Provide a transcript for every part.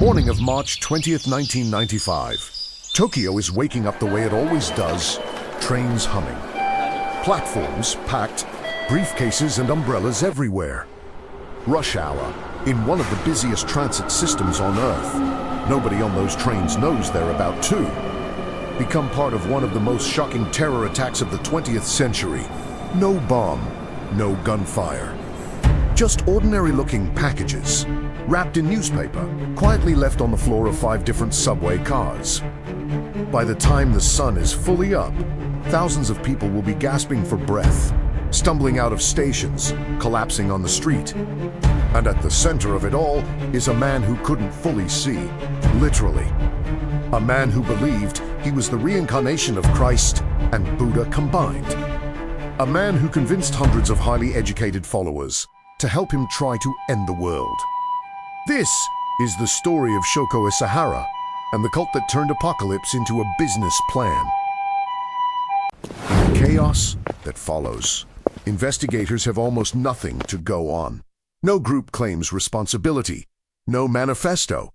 morning of March 20th, 1995. Tokyo is waking up the way it always does, trains humming. Platforms packed, briefcases and umbrellas everywhere. Rush hour, in one of the busiest transit systems on Earth. Nobody on those trains knows they're about to become part of one of the most shocking terror attacks of the 20th century. No bomb, no gunfire. Just ordinary-looking packages, wrapped in newspaper, quietly left on the floor of 5 different subway cars. By the time the sun is fully up, thousands of people will be gasping for breath, stumbling out of stations, collapsing on the street. And at the center of it all is a man who couldn't fully see, literally. A man who believed he was the reincarnation of Christ and Buddha combined. A man who convinced hundreds of highly educated followers to help him try to end the world. This is the story of Shoko Asahara and the cult that turned apocalypse into a business plan. In the chaos that follows, investigators have almost nothing to go on. No group claims responsibility, no manifesto.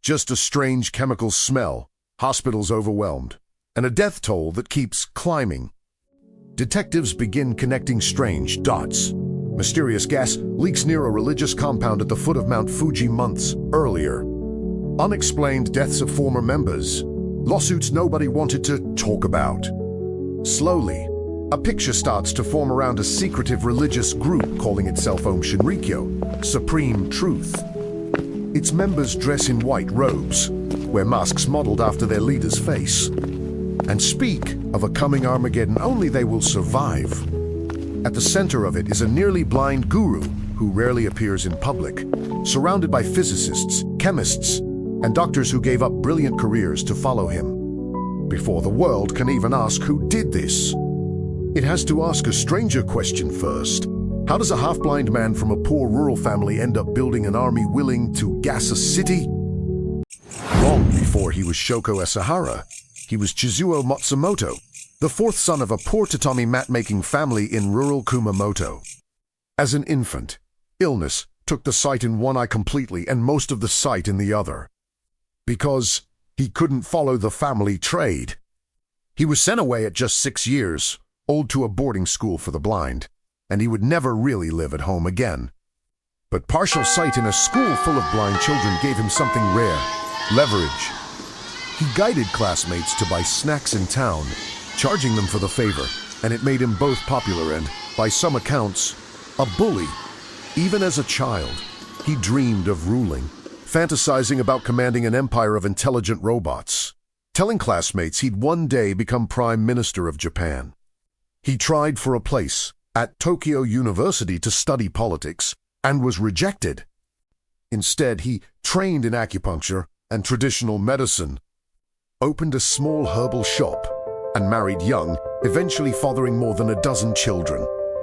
Just a strange chemical smell, hospitals overwhelmed, and a death toll that keeps climbing. Detectives begin connecting strange dots. Mysterious gas leaks near a religious compound at the foot of Mount Fuji months earlier. Unexplained deaths of former members. Lawsuits nobody wanted to talk about. Slowly, a picture starts to form around a secretive religious group calling itself Aum Shinrikyo, Supreme Truth. Its members dress in white robes, wear masks modeled after their leader's face, and speak of a coming Armageddon only they will survive. At the center of it is a nearly blind guru who rarely appears in public, surrounded by physicists, chemists, and doctors who gave up brilliant careers to follow him. Before the world can even ask who did this, it has to ask a stranger question first. How does a half-blind man from a poor rural family end up building an army willing to gas a city? Long before he was Shoko Asahara, he was Chizuo Matsumoto, the 4th son of a poor tatami mat-making family in rural Kumamoto. As an infant, illness took the sight in one eye completely and most of the sight in the other. Because he couldn't follow the family trade. He was sent away at just 6 years, old, to a boarding school for the blind, and he would never really live at home again. But partial sight in a school full of blind children gave him something rare: leverage. He guided classmates to buy snacks in town, charging them for the favor, and it made him both popular and, by some accounts, a bully. Even as a child, he dreamed of ruling, fantasizing about commanding an empire of intelligent robots, telling classmates he'd one day become Prime Minister of Japan. He tried for a place at Tokyo University to study politics and was rejected. Instead, he trained in acupuncture and traditional medicine, opened a small herbal shop, and married young, eventually fathering more than a dozen children.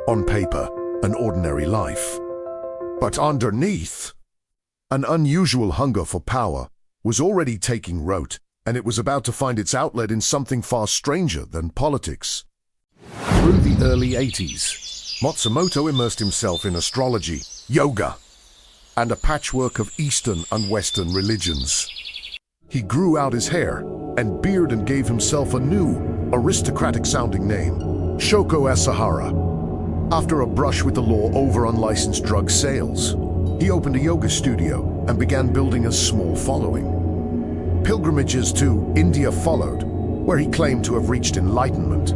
On paper, an ordinary life. But underneath, an unusual hunger for power was already taking root, and it was about to find its outlet in something far stranger than politics. Through the early 80s, Matsumoto immersed himself in astrology, yoga, and a patchwork of Eastern and Western religions. He grew out his hair and beard and gave himself a new, aristocratic-sounding name, Shoko Asahara. After a brush with the law over unlicensed drug sales, he opened a yoga studio and began building a small following. Pilgrimages to India followed, where he claimed to have reached enlightenment,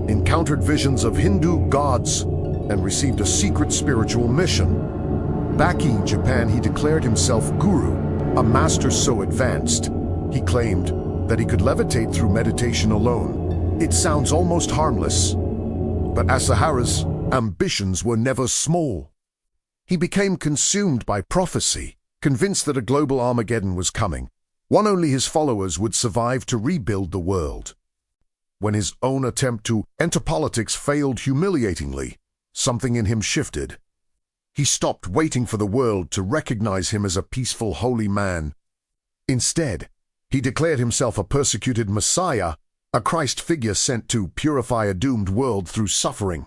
encountered visions of Hindu gods, and received a secret spiritual mission. Back in Japan, he declared himself guru, a master so advanced, he claimed that he could levitate through meditation alone. It sounds almost harmless, but Asahara's ambitions were never small. He became consumed by prophecy, convinced that a global Armageddon was coming, one only his followers would survive to rebuild the world. When his own attempt to enter politics failed humiliatingly, something in him shifted. He stopped waiting for the world to recognize him as a peaceful, holy man. Instead, he declared himself a persecuted Messiah, a Christ figure sent to purify a doomed world through suffering.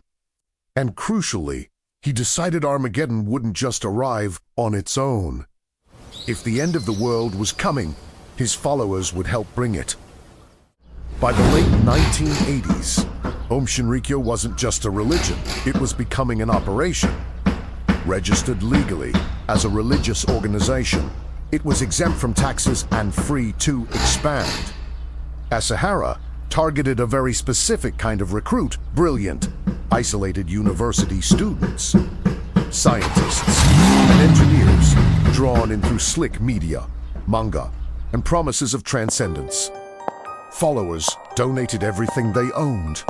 And crucially, he decided Armageddon wouldn't just arrive on its own. If the end of the world was coming, his followers would help bring it. By the late 1980s, Aum Shinrikyo wasn't just a religion, it was becoming an operation. Registered legally as a religious organization, it was exempt from taxes and free to expand. Asahara targeted a very specific kind of recruit, brilliant, isolated university students, scientists, and engineers drawn in through slick media, manga, and promises of transcendence. Followers donated everything they owned.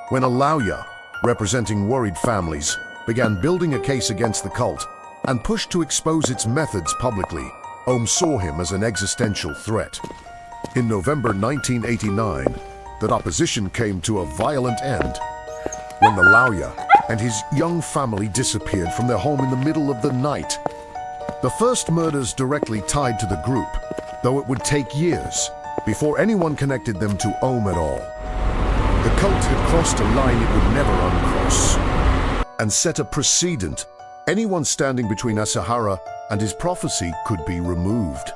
When a lawyer, representing worried families, began building a case against the cult and pushed to expose its methods publicly, Aum saw him as an existential threat. In November 1989, that opposition came to a violent end when the lawyer and his young family disappeared from their home in the middle of the night. The first murders directly tied to the group, though it would take years before anyone connected them to Aum at all. The cult had crossed a line it would never uncross and set a precedent. Anyone standing between Asahara and his prophecy could be removed.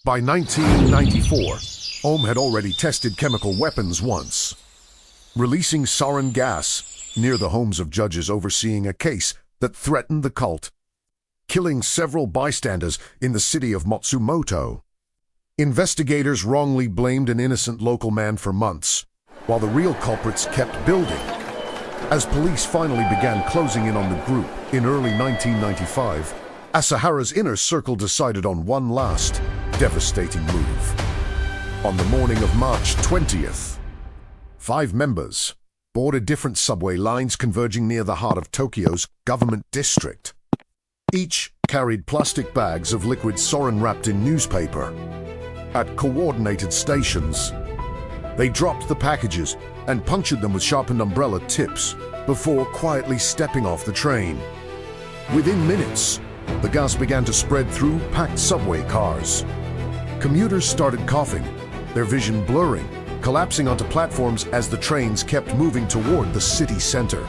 By 1994, Aum had already tested chemical weapons once, releasing sarin gas near the homes of judges overseeing a case that threatened the cult, killing several bystanders in the city of Matsumoto. Investigators wrongly blamed an innocent local man for months, while the real culprits kept building. As police finally began closing in on the group in early 1995, Asahara's inner circle decided on one last, devastating move. On the morning of March 20th, 5 members boarded different subway lines converging near the heart of Tokyo's government district. Each carried plastic bags of liquid sarin wrapped in newspaper. At coordinated stations, they dropped the packages and punctured them with sharpened umbrella tips before quietly stepping off the train. Within minutes, the gas began to spread through packed subway cars. Commuters started coughing, their vision blurring, collapsing onto platforms as the trains kept moving toward the city center.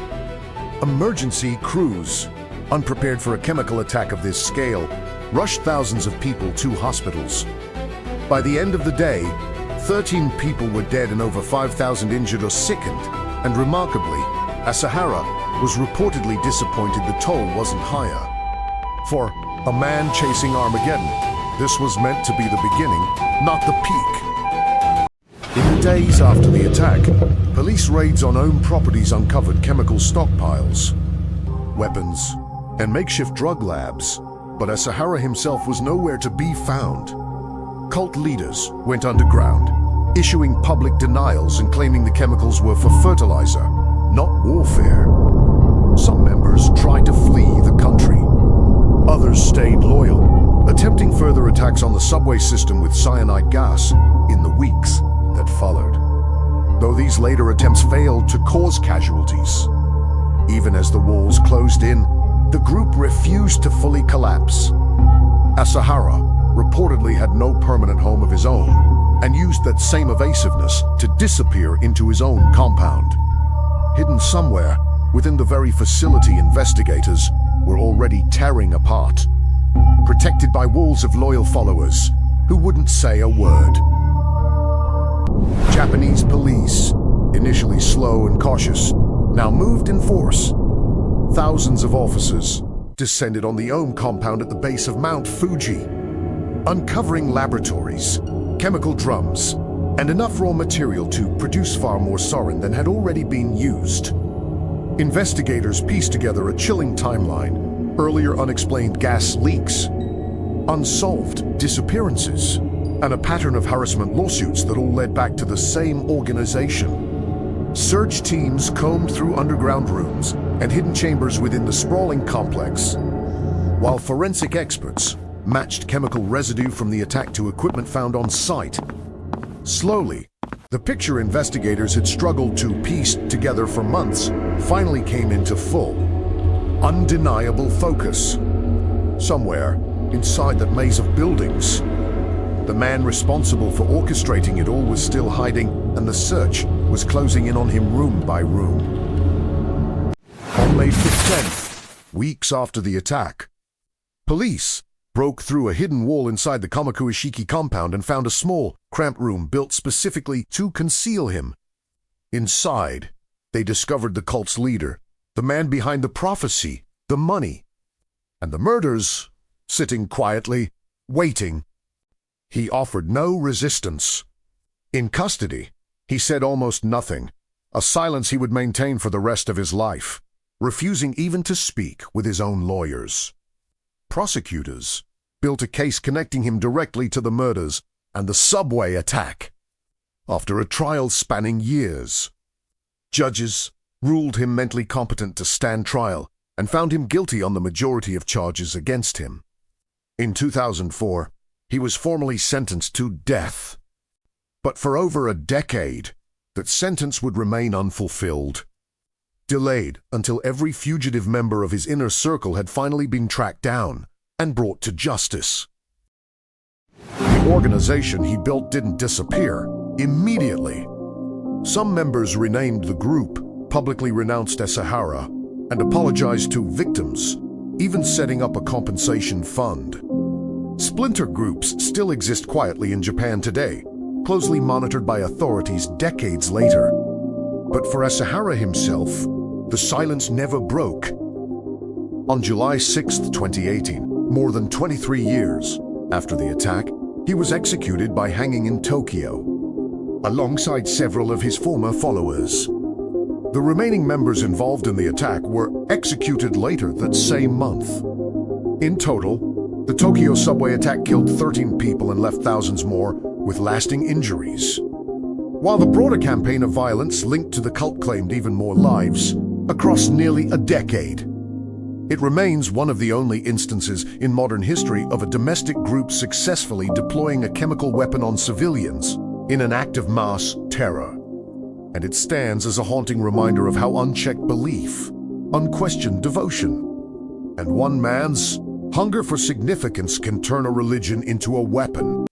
Emergency crews, unprepared for a chemical attack of this scale, rushed thousands of people to hospitals. By the end of the day, 13 people were dead and over 5,000 injured or sickened, and remarkably, Asahara was reportedly disappointed the toll wasn't higher. For a man chasing Armageddon, this was meant to be the beginning, not the peak. In the days after the attack, police raids on Aum properties uncovered chemical stockpiles, weapons, and makeshift drug labs, but Asahara himself was nowhere to be found. Cult leaders went underground, issuing public denials and claiming the chemicals were for fertilizer, not warfare. Some members tried to flee the country. Others stayed loyal, attempting further attacks on the subway system with cyanide gas in the weeks that followed. Though these later attempts failed to cause casualties. Even as the walls closed in, the group refused to fully collapse. Asahara reportedly had no permanent home of his own and used that same evasiveness to disappear into his own compound. Hidden somewhere within the very facility investigators were already tearing apart, protected by walls of loyal followers who wouldn't say a word. Japanese police, initially slow and cautious, now moved in force. Thousands of officers descended on the Aum compound at the base of Mount Fuji, uncovering laboratories, chemical drums, and enough raw material to produce far more sarin than had already been used. Investigators pieced together a chilling timeline: earlier unexplained gas leaks, unsolved disappearances, and a pattern of harassment lawsuits that all led back to the same organization. Search teams combed through underground rooms and hidden chambers within the sprawling complex, while forensic experts matched chemical residue from the attack to equipment found on site. Slowly, the picture investigators had struggled to piece together for months finally came into full, undeniable focus. Somewhere inside that maze of buildings, the man responsible for orchestrating it all was still hiding, and the search was closing in on him room by room. On May 15th, weeks after the attack, Police broke through a hidden wall inside the Kamakuishiki compound and found a small, cramped room built specifically to conceal him. Inside, they discovered the cult's leader, the man behind the prophecy, the money, and the murders, sitting quietly, waiting. He offered no resistance. In custody, he said almost nothing, a silence he would maintain for the rest of his life, refusing even to speak with his own lawyers. Prosecutors built a case connecting him directly to the murders and the subway attack. After a trial spanning years, judges ruled him mentally competent to stand trial and found him guilty on the majority of charges against him. In 2004, he was formally sentenced to death. But for over a decade, that sentence would remain unfulfilled, delayed until every fugitive member of his inner circle had finally been tracked down and brought to justice. The organization he built didn't disappear immediately. Some members renamed the group, publicly renounced Asahara, and apologized to victims, even setting up a compensation fund. Splinter groups still exist quietly in Japan today, closely monitored by authorities decades later. But for Asahara himself, the silence never broke. On July 6, 2018, more than 23 years after the attack, he was executed by hanging in Tokyo, alongside several of his former followers. The remaining members involved in the attack were executed later that same month. In total, the Tokyo subway attack killed 13 people and left thousands more with lasting injuries. While the broader campaign of violence linked to the cult claimed even more lives across nearly a decade, it remains one of the only instances in modern history of a domestic group successfully deploying a chemical weapon on civilians in an act of mass terror. And it stands as a haunting reminder of how unchecked belief, unquestioned devotion, and one man's hunger for significance can turn a religion into a weapon.